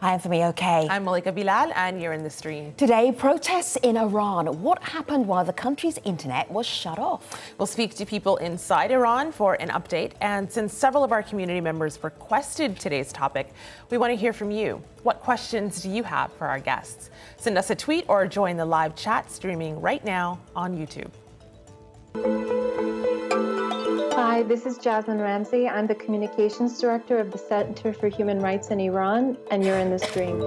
I'm Femi Okay. I'm Malika Bilal, and you're in the stream. Today, protests in Iran. What happened while the country's internet was shut off? We'll speak to people inside Iran for an update. And since several of our community members requested today's topic, we want to hear from you. What questions do you have for our guests? Send us a tweet or join the live chat streaming right now on YouTube. Hi, this is Jasmine Ramsey. I'm the Communications Director of the Center for Human Rights in Iran, and you're in the stream.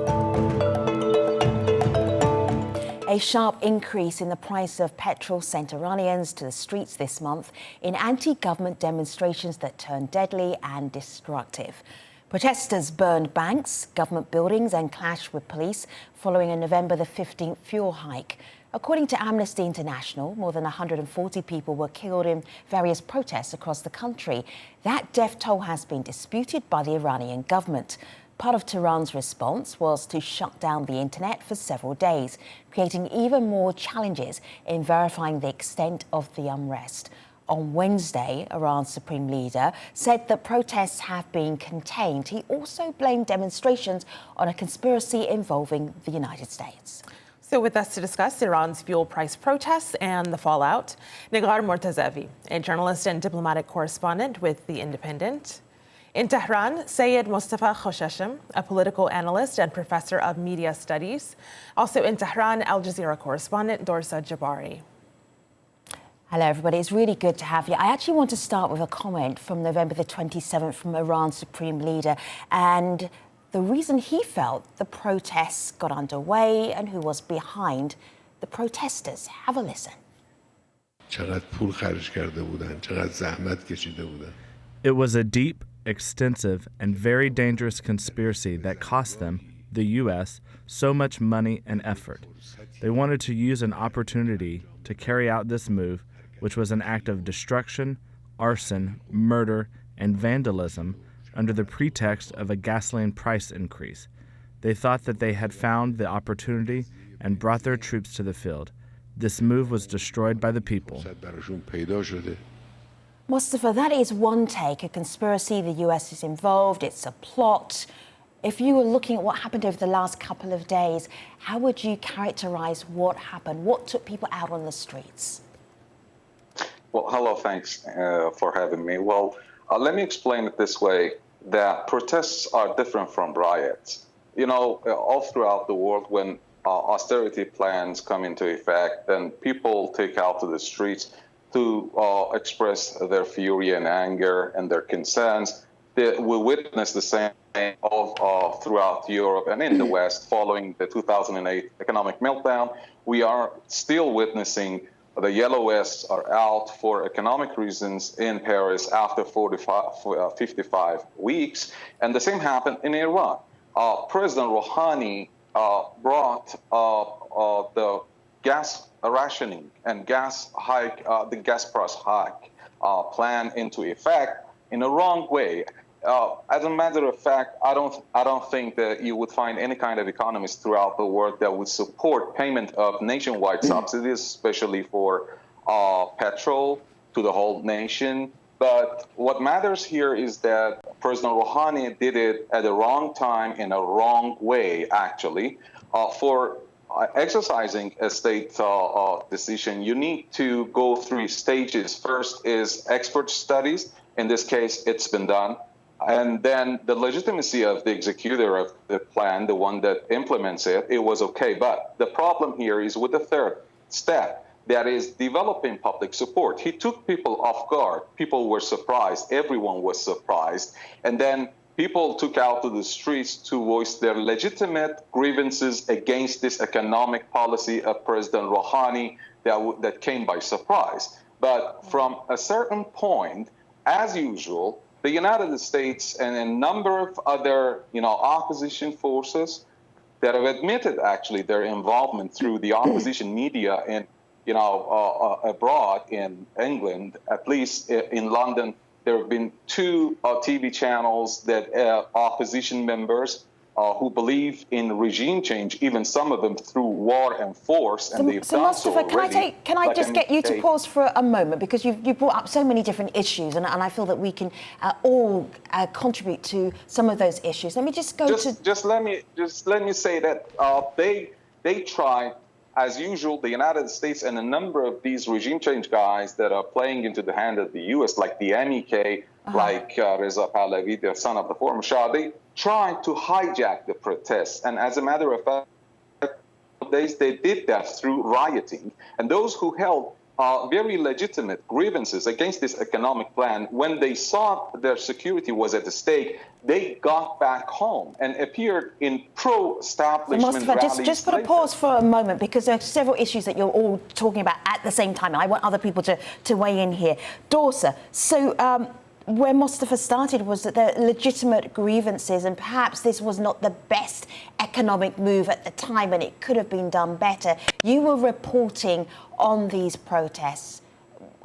A sharp increase in the price of petrol sent Iranians to the streets this month in anti-government demonstrations that turned deadly and destructive. Protesters burned banks, government buildings, and clashed with police following a November the 15th fuel hike. According to Amnesty International, more than 140 people were killed in various protests across the country. That death toll has been disputed by the Iranian government. Part of Tehran's response was to shut down the internet for several days, creating even more challenges in verifying the extent of the unrest. On Wednesday, Iran's supreme leader said that protests have been contained. He also blamed demonstrations on a conspiracy involving the United States. So with us to discuss Iran's fuel price protests and the fallout, Negar Mortazavi, a journalist and diplomatic correspondent with The Independent. In Tehran, Sayed Mustafa Khoshashim, a political analyst and professor of media studies. Also in Tehran, Al Jazeera correspondent Dorsa Jabari. Hello, everybody. It's really good to have you. I actually want to start with a comment from November the 27th from Iran's supreme leader and the reason he felt the protests got underway and who was behind the protesters. Have a listen. It was a deep, extensive, and very dangerous conspiracy that cost them, the U.S., so much money and effort. They wanted to use an opportunity to carry out this move, which was an act of destruction, arson, murder, and vandalism, under the pretext of a gasoline price increase. They thought that they had found the opportunity and brought their troops to the field. This move was destroyed by the people. Mustafa, that is one take, a conspiracy, the US is involved, it's a plot. If you were looking at what happened over the last couple of days, how would you characterize what happened? What took people out on the streets? Well, hello, thanks for having me. Well, let me explain it this way, that protests are different from riots. You know, all throughout the world, when austerity plans come into effect, then people take out to the streets to express their fury and anger and their concerns. We witnessed the same all throughout Europe and in the West following the 2008 economic meltdown. We are still witnessing the yellow vests are out for economic reasons in Paris after 55 weeks. And the same happened in Iran. President Rouhani brought the gas rationing and gas hike, the gas price hike plan into effect in a wrong way. As a matter of fact, I don't think that you would find any kind of economist throughout the world that would support payment of nationwide subsidies, especially for petrol to the whole nation. But what matters here is that President Rouhani did it at the wrong time in a wrong way, actually. For exercising a state decision, you need to go through stages. First is expert studies. In this case, it's been done. And then the legitimacy of the executor of the plan, the one that implements it, it was okay. But the problem here is with the third step, that is developing public support. He took people off guard. People were surprised. Everyone was surprised. And then people took out to the streets to voice their legitimate grievances against this economic policy of President Rouhani that came by surprise. But from a certain point, as usual, the United States and a number of other, opposition forces that have admitted actually their involvement through the opposition media in, abroad in England, at least in London, there have been two TV channels that opposition members who believe in regime change, even some of them through war and force, and they've done so already. Can I just get you to pause for a moment, because you've brought up so many different issues, and I feel that we can all contribute to some of those issues. Let me just go Just let me say that they tried, as usual, the United States and a number of these regime change guys that are playing into the hand of the U.S., like the MEK, like Reza Pahlavi, the son of the former Shah, they tried to hijack the protests. And as a matter of fact, they did that through rioting. And those who held very legitimate grievances against this economic plan, when they saw their security was at stake, they got back home and appeared in pro-establishment rallies. Just put a pause for a moment, because there are several issues that you're all talking about at the same time, and I want other people to weigh in here. Dorsa, so where Mustafa started was that there are legitimate grievances, and perhaps this was not the best economic move at the time, and it could have been done better. You were reporting on these protests.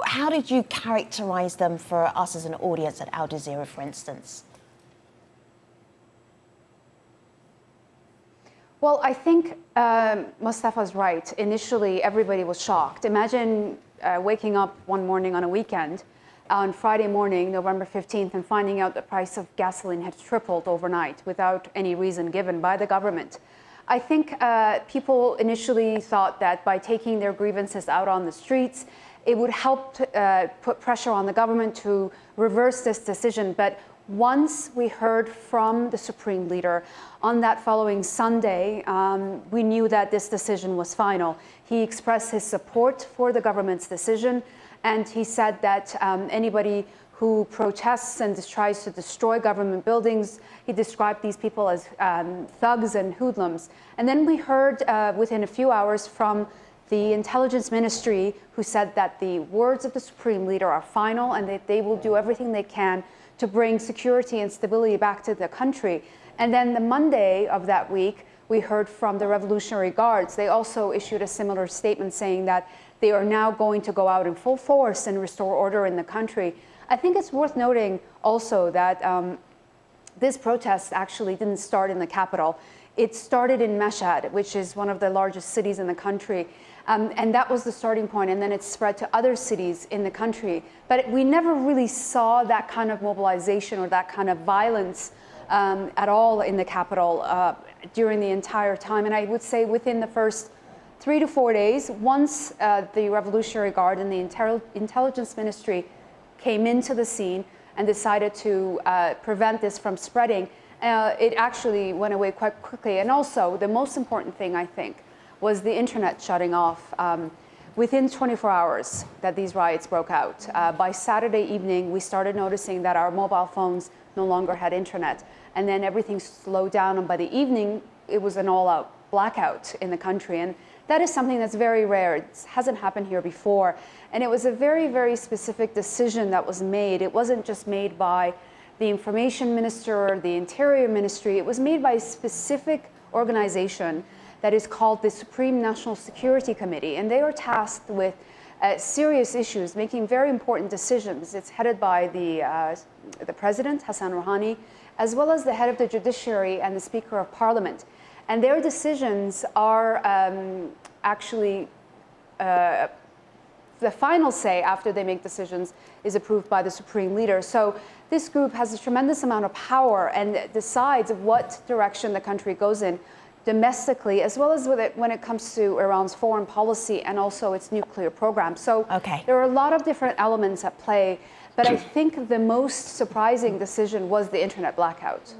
How did you characterize them for us as an audience at Al Jazeera, for instance? Well, I think Mustafa's right. Initially, everybody was shocked. Imagine waking up one morning on a weekend, on Friday morning, November 15th, and finding out the price of gasoline had tripled overnight without any reason given by the government. I think people initially thought that by taking their grievances out on the streets, it would help put pressure on the government to reverse this decision. But once we heard from the Supreme Leader on that following Sunday, we knew that this decision was final. He expressed his support for the government's decision, and he said that anybody who protests and tries to destroy government buildings, he described these people as thugs and hoodlums. And then we heard within a few hours from the Intelligence Ministry, who said that the words of the Supreme Leader are final and that they will do everything they can to bring security and stability back to the country. And then the Monday of that week, we heard from the Revolutionary Guards. They also issued a similar statement saying that they are now going to go out in full force and restore order in the country. I think it's worth noting also that this protest actually didn't start in the capital. It started in Mashhad, which is one of the largest cities in the country. And that was the starting point, and then it spread to other cities in the country. But we never really saw that kind of mobilization or that kind of violence at all in the capital during the entire time. And I would say within the first 3 to 4 days, once the Revolutionary Guard and the Intelligence Ministry came into the scene and decided to prevent this from spreading, it actually went away quite quickly. And also, the most important thing, I think, was the internet shutting off within 24 hours that these riots broke out. By Saturday evening, we started noticing that our mobile phones no longer had internet. And then everything slowed down, and by the evening, it was an all-out blackout in the country. And that is something that's very rare. It hasn't happened here before. And it was a very, very specific decision that was made. It wasn't just made by the information minister or the interior ministry. It was made by a specific organization that is called the Supreme National Security Committee. And they are tasked with serious issues, making very important decisions. It's headed by the president, Hassan Rouhani, as well as the head of the judiciary and the Speaker of Parliament. And their decisions are actually, the final say after they make decisions is approved by the Supreme Leader. So this group has a tremendous amount of power and decides what direction the country goes in domestically, as well as when it comes to Iran's foreign policy and also its nuclear program. So there are a lot of different elements at play, but I think the most surprising decision was the internet blackout.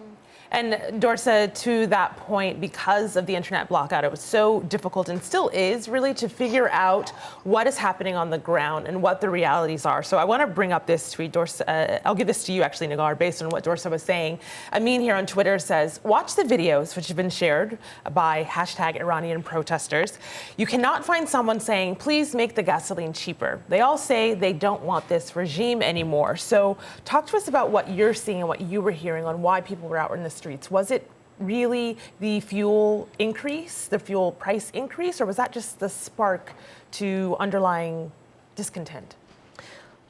And Dorsa, to that point, because of the internet blackout, it was so difficult and still is really to figure out what is happening on the ground and what the realities are. So I want to bring up this tweet, Dorsa. I'll give this to you actually, Nagar, based on what Dorsa was saying. Amin here on Twitter says, watch the videos which have been shared by #Iranian protesters. You cannot find someone saying, please make the gasoline cheaper. They all say they don't want this regime anymore. So talk to us about what you're seeing and what you were hearing on why people were out in the streets. Was it really the fuel increase, the fuel price increase, or was that just the spark to underlying discontent?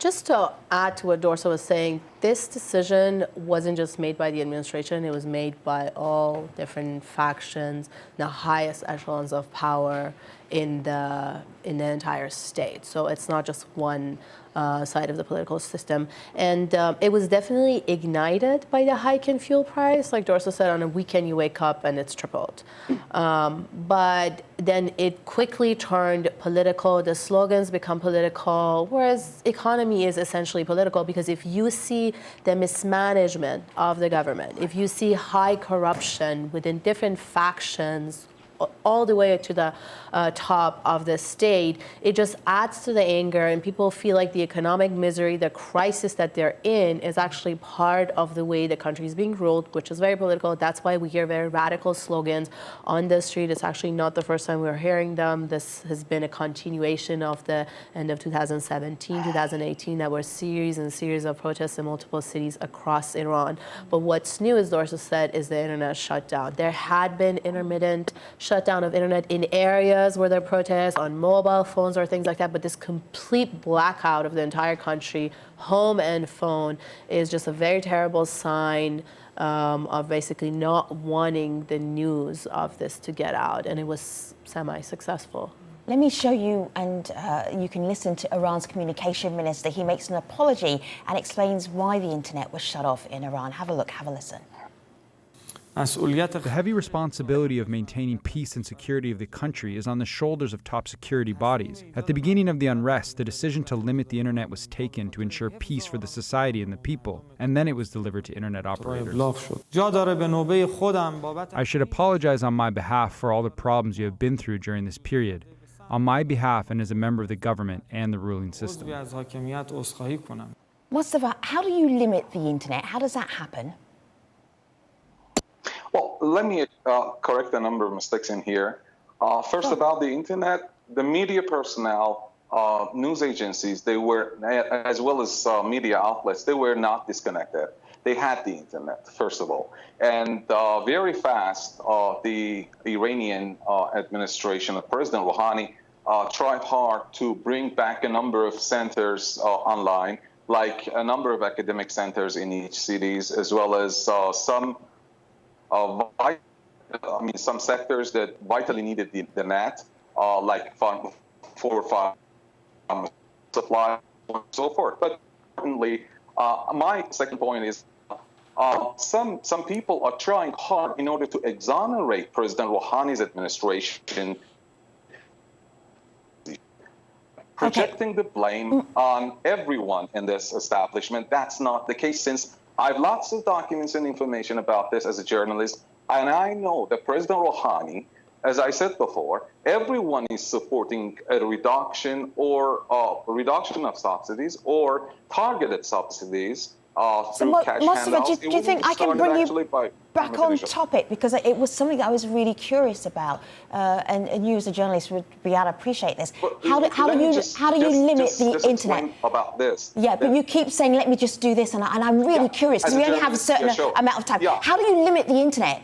Just to add to what Dorsa was saying, this decision wasn't just made by the administration, it was made by all different factions, the highest echelons of power in the entire state. So it's not just one side of the political system. And it was definitely ignited by the hike in fuel price. Like Dorsa said, on a weekend you wake up and it's tripled. But then it quickly turned political. The slogans become political, whereas economy is essentially political, because if you see the mismanagement of the government, if you see high corruption within different factions, all the way to the top of the state, it just adds to the anger, and people feel like the economic misery, the crisis that they're in is actually part of the way the country is being ruled, which is very political. That's why we hear very radical slogans on the street. It's actually not the first time we're hearing them. This has been a continuation of the end of 2017, 2018. There were series and series of protests in multiple cities across Iran. But what's new, as Dorsa said, is the internet shutdown. There had been intermittent shutdown of internet in areas where there are protests, on mobile phones or things like that, but this complete blackout of the entire country, home and phone, is just a very terrible sign of basically not wanting the news of this to get out, and it was semi-successful. Let me show you, and you can listen to Iran's communication minister. He makes an apology and explains why the internet was shut off in Iran. Have a look, have a listen. The heavy responsibility of maintaining peace and security of the country is on the shoulders of top security bodies. At the beginning of the unrest, the decision to limit the internet was taken to ensure peace for the society and the people, and then it was delivered to internet operators. I should apologize on my behalf for all the problems you have been through during this period, on my behalf and as a member of the government and the ruling system. Mustafa, how do you limit the internet? How does that happen? Well, let me correct a number of mistakes in here. First, about the internet, the media personnel, news agencies, they were, as well as media outlets, they were not disconnected. They had the internet, first of all. And very fast, the Iranian administration of President Rouhani tried hard to bring back a number of centers online, like a number of academic centers in each cities, as well as some sectors that vitally needed the net, like for supply and so forth. But importantly, my second point is some people are trying hard in order to exonerate President Rouhani's administration, projecting the blame on everyone in this establishment. That's not the case, since I have lots of documents and information about this as a journalist, and I know that President Rouhani, as I said before, everyone is supporting a reduction of subsidies or targeted subsidies through cash handouts. Do you think I can bring you back on topic? Because it was something that I was really curious about, and you as a journalist would be able to appreciate this. How do you limit the internet? About this. Yeah, but you keep saying, let me just do this, and I'm really curious, because we only have a certain amount of time. Yeah. How do you limit the internet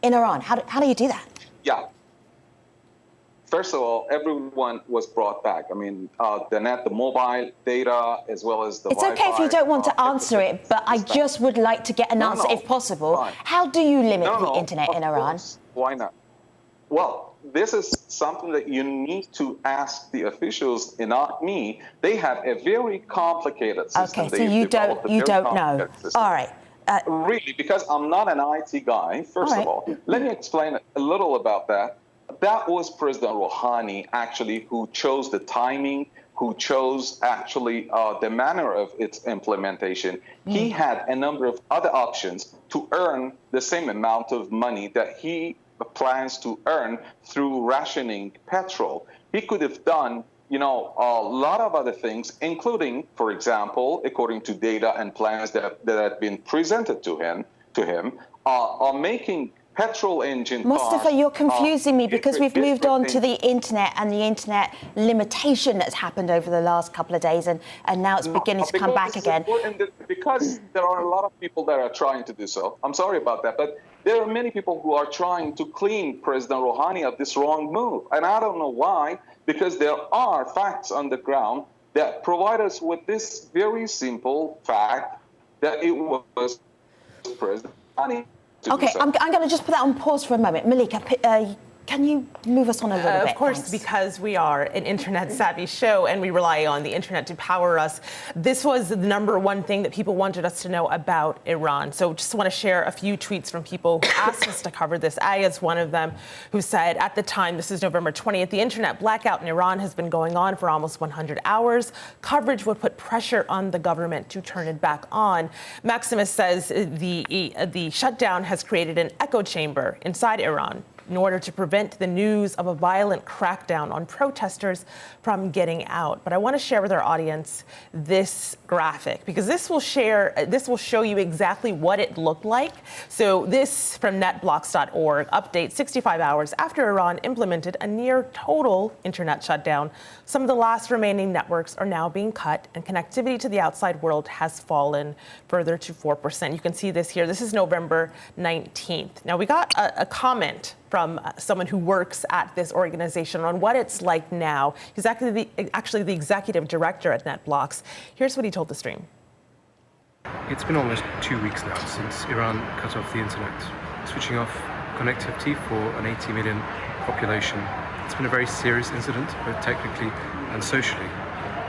in Iran? How do you do that? Yeah. First of all, everyone was brought back. I mean, the net, the mobile data, as well as the It's Wi-Fi, okay if you don't want to answer it, but I just would like to get an answer if possible. Fine. How do you limit the internet in Iran? Why not? Well, this is something that you need to ask the officials, and not me. They have a very complicated system. Okay, so you don't know. All right. Really, because I'm not an IT guy, first of all. Let me explain a little about that. That was President Rouhani, actually, who chose the timing, who chose, actually, the manner of its implementation. He had a number of other options to earn the same amount of money that he plans to earn through rationing petrol. He could have done, a lot of other things, including, for example, according to data and plans that had been presented to him, making petrol engine Mustafa, you're confusing me, because we've moved on to the internet and the internet limitation that's happened over the last couple of days, and now it's beginning to come back again. Because there are a lot of people that are trying to do so. I'm sorry about that, but there are many people who are trying to clean President Rouhani of this wrong move. And I don't know why, because there are facts on the ground that provide us with this very simple fact that it was President Ghani. Okay, I'm going to just put that on pause for a moment. Malika, can you move us on a little bit? Of course, Thanks. because we are an internet-savvy show and we rely on the internet to power us. This was the number one thing that people wanted us to know about Iran. So just want to share a few tweets from people who asked us to cover this. Aya's one of them, who said, at the time, this is November 20th, the internet blackout in Iran has been going on for almost 100 hours. Coverage would put pressure on the government to turn it back on. Maximus says the shutdown has created an echo chamber inside Iran in order to prevent the news of a violent crackdown on protesters from getting out. But I want to share with our audience this graphic because this will show you exactly what it looked like. So this from netblocks.org updates 65 hours after Iran implemented a near total internet shutdown. Some of the last remaining networks are now being cut and connectivity to the outside world has fallen further to 4%. You can see this here. This is November 19th. Now we got a comment from someone who works at this organization on what it's like now. He's actually the executive director at NetBlocks. Here's what he told the stream. It's been almost 2 weeks now since Iran cut off the internet, switching off connectivity for an 80 million population. It's been a very serious incident, both technically and socially.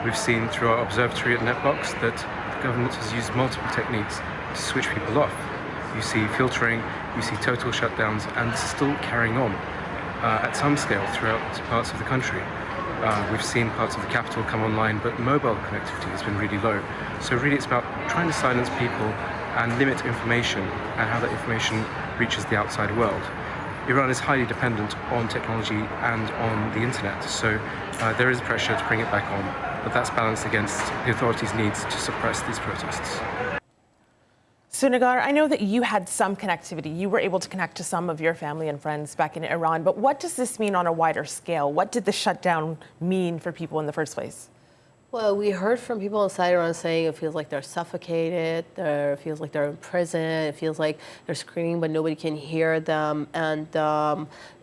We've seen through our observatory at NetBlocks that the government has used multiple techniques to switch people off. You see filtering, you see total shutdowns, and this is still carrying on at some scale throughout parts of the country. We've seen parts of the capital come online, but mobile connectivity has been really low. So really it's about trying to silence people and limit information and how that information reaches the outside world. Iran is highly dependent on technology and on the internet, so there is pressure to bring it back on, but that's balanced against the authorities' needs to suppress these protests. So Nagar, I know that you had some connectivity. You were able to connect to some of your family and friends back in Iran, but what does this mean on a wider scale? What did the shutdown mean for people in the first place? Well, we heard from people inside Iran saying it feels like they're suffocated, it feels like they're in prison, it feels like they're screaming but nobody can hear them, and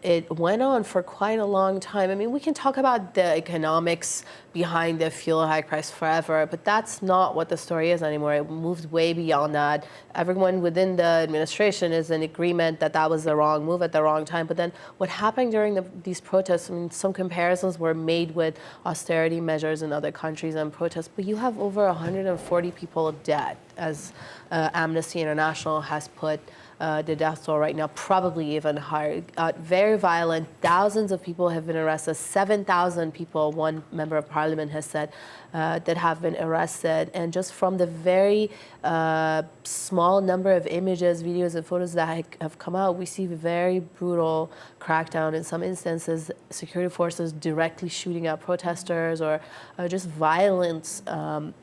it went on for quite a long time. I mean, we can talk about the economics behind the fuel high price forever, but that's not what the story is anymore. It moved way beyond that. Everyone within the administration is in agreement that that was the wrong move at the wrong time. But then what happened during these protests, I mean, some comparisons were made with austerity measures in other countries and protests, but you have over 140 people dead, as Amnesty International has put the death toll right now, probably even higher. Very violent. Thousands of people have been arrested. 7,000 people, one member of parliament has said, that have been arrested. And just from the very small number of images, videos, and photos that have come out, we see very brutal crackdown. In some instances, security forces directly shooting at protesters, or just violence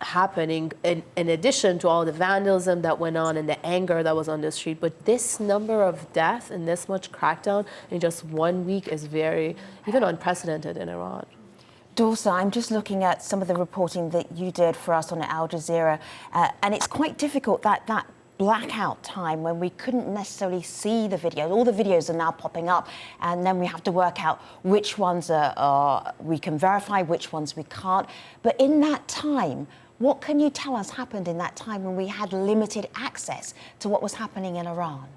happening in addition to all the vandalism that went on and the anger that was on the street. But this number of deaths and this much crackdown in just 1 week is very, even unprecedented in Iran. Dorsa, I'm just looking at some of the reporting that you did for us on Al Jazeera, and it's quite difficult that blackout time when we couldn't necessarily see the videos. All the videos are now popping up, and then we have to work out which ones we can verify, which ones we can't. But in that time, what can you tell us happened in that time when we had limited access to what was happening in Iran?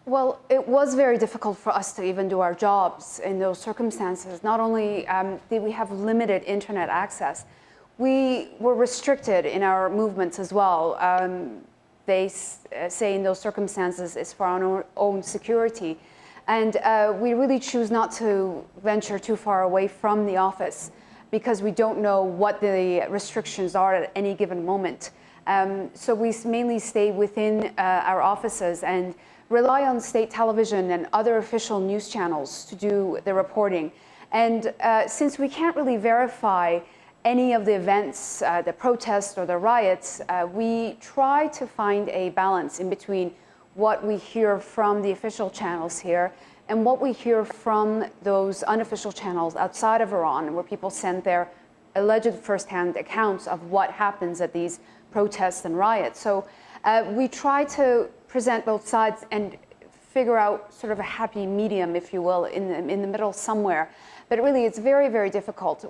Well, it was very difficult for us to even do our jobs in those circumstances. Not only did we have limited internet access, we were restricted in our movements as well. They say in those circumstances it's for our own security. And we really choose not to venture too far away from the office because we don't know what the restrictions are at any given moment. So we mainly stay within our offices and rely on state television and other official news channels to do the reporting. And since we can't really verify any of the events, the protests or the riots, we try to find a balance in between what we hear from the official channels here and what we hear from those unofficial channels outside of Iran, where people send their alleged firsthand accounts of what happens at these protests and riots. So we try to present both sides and figure out sort of a happy medium, if you will, in the middle somewhere. But really, it's very, very difficult.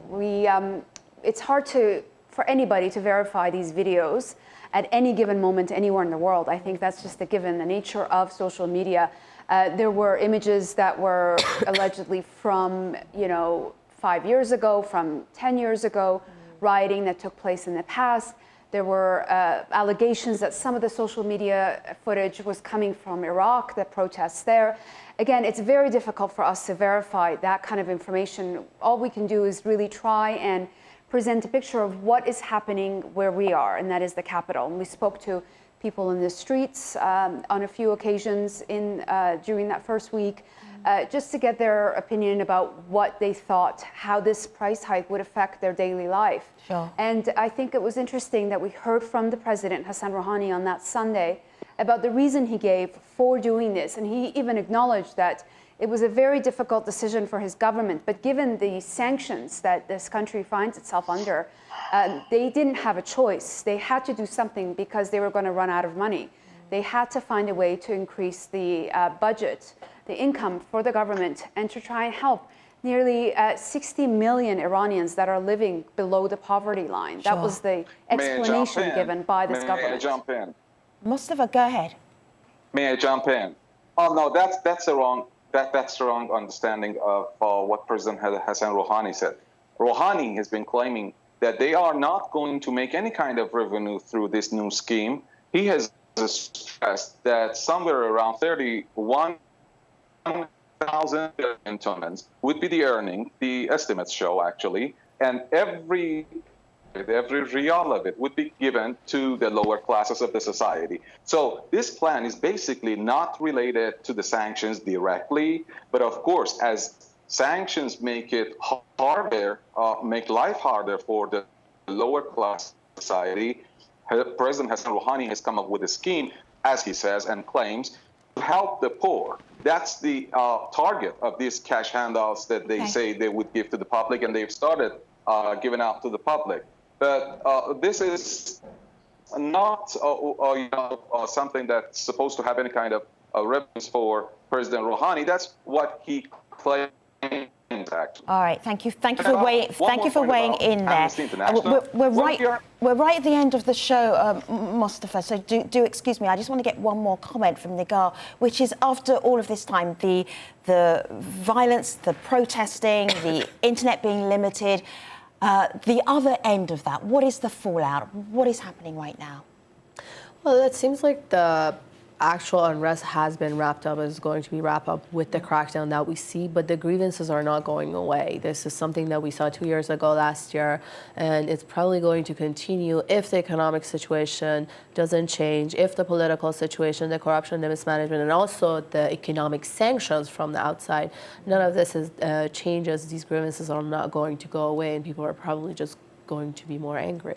It's hard for anybody to verify these videos at any given moment anywhere in the world. I think that's just a given, the nature of social media. There were images that were allegedly from, 5 years ago, from 10 years ago, rioting that took place in the past. There were allegations that some of the social media footage was coming from Iraq, the protests there. Again, it's very difficult for us to verify that kind of information. All we can do is really try and present a picture of what is happening where we are, and that is the capital. And we spoke to people in the streets on a few occasions during that first week, just to get their opinion about what they thought, how this price hike would affect their daily life. Sure. And I think it was interesting that we heard from the president, Hassan Rouhani, on that Sunday about the reason he gave for doing this. And he even acknowledged that it was a very difficult decision for his government, but given the sanctions that this country finds itself under, they didn't have a choice. They had to do something because they were going to run out of money. They had to find a way to increase the budget, the income for the government, and to try and help nearly 60 million Iranians that are living below the poverty line. Sure. That was the explanation given by this government. May I jump in? Mustafa, go ahead. May I jump in? Oh no, that's the wrong understanding of what President Hassan Rouhani said. Rouhani has been claiming that they are not going to make any kind of revenue through this new scheme. He has stressed that somewhere around 31,000 tons would be the earning, the estimates show actually, and every real of it would be given to the lower classes of the society. So this plan is basically not related to the sanctions directly, but of course, as sanctions make it harder, make life harder for the lower class society, President Hassan Rouhani has come up with a scheme, as he says and claims, to help the poor. That's the target of these cash handouts that they say they would give to the public, and they've started giving out to the public. But this is not something that's supposed to have any kind of reference for President Rouhani. That's what he claims. Actually. All right, thank you for weighing. Thank you for weighing in there. We're right at the end of the show, Mustafa. So do excuse me. I just want to get one more comment from Nigar, which is after all of this time, the violence, the protesting, the internet being limited. The other end of that, what is the fallout? What is happening right now? Well, it seems like the actual unrest has been wrapped up, is going to be wrapped up with the crackdown that we see, but the grievances are not going away. This is something that we saw 2 years ago last year, and it's probably going to continue if the economic situation doesn't change, if the political situation, the corruption, the mismanagement, and also the economic sanctions from the outside, none of this changes. These grievances are not going to go away, and people are probably just going to be more angry.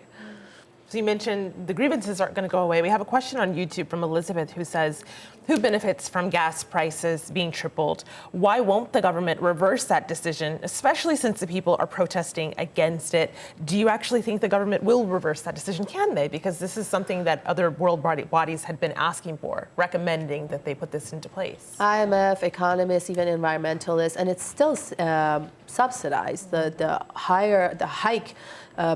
So you mentioned the grievances aren't going to go away. We have a question on YouTube from Elizabeth who says, who benefits from gas prices being tripled? Why won't the government reverse that decision, especially since the people are protesting against it? Do you actually think the government will reverse that decision? Can they? Because this is something that other world bodies had been asking for, recommending that they put this into place. IMF, economists, even environmentalists, and it's still subsidized. The hike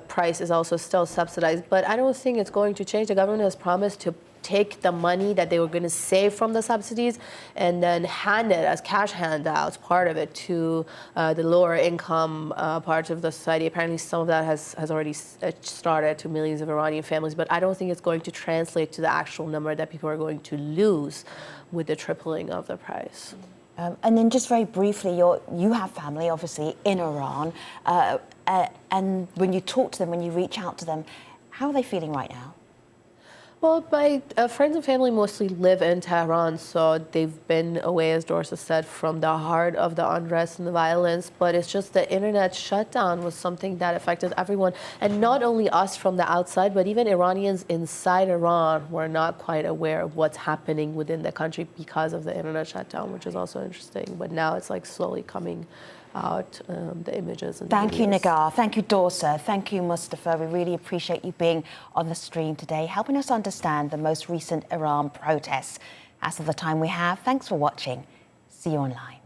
price is also still subsidized, but I don't think it's going to change. The government has promised to take the money that they were going to save from the subsidies and then hand it as cash handouts, part of it, to the lower income parts of the society. Apparently some of that has already started to millions of Iranian families, but I don't think it's going to translate to the actual number that people are going to lose with the tripling of the price. And then just very briefly, you have family, obviously, in Iran. And when you talk to them, when you reach out to them, how are they feeling right now? Well, my friends and family mostly live in Tehran, so they've been away, as Dorsa said, from the heart of the unrest and the violence. But it's just the internet shutdown was something that affected everyone. And not only us from the outside, but even Iranians inside Iran were not quite aware of what's happening within the country because of the internet shutdown, which is also interesting. But now it's like slowly coming out, the images. And Thank you, videos. Nigar. Thank you, Dorsa. Thank you, Mustafa. We really appreciate you being on the stream today, helping us understand the most recent Iran protests. As of the time we have, thanks for watching. See you online.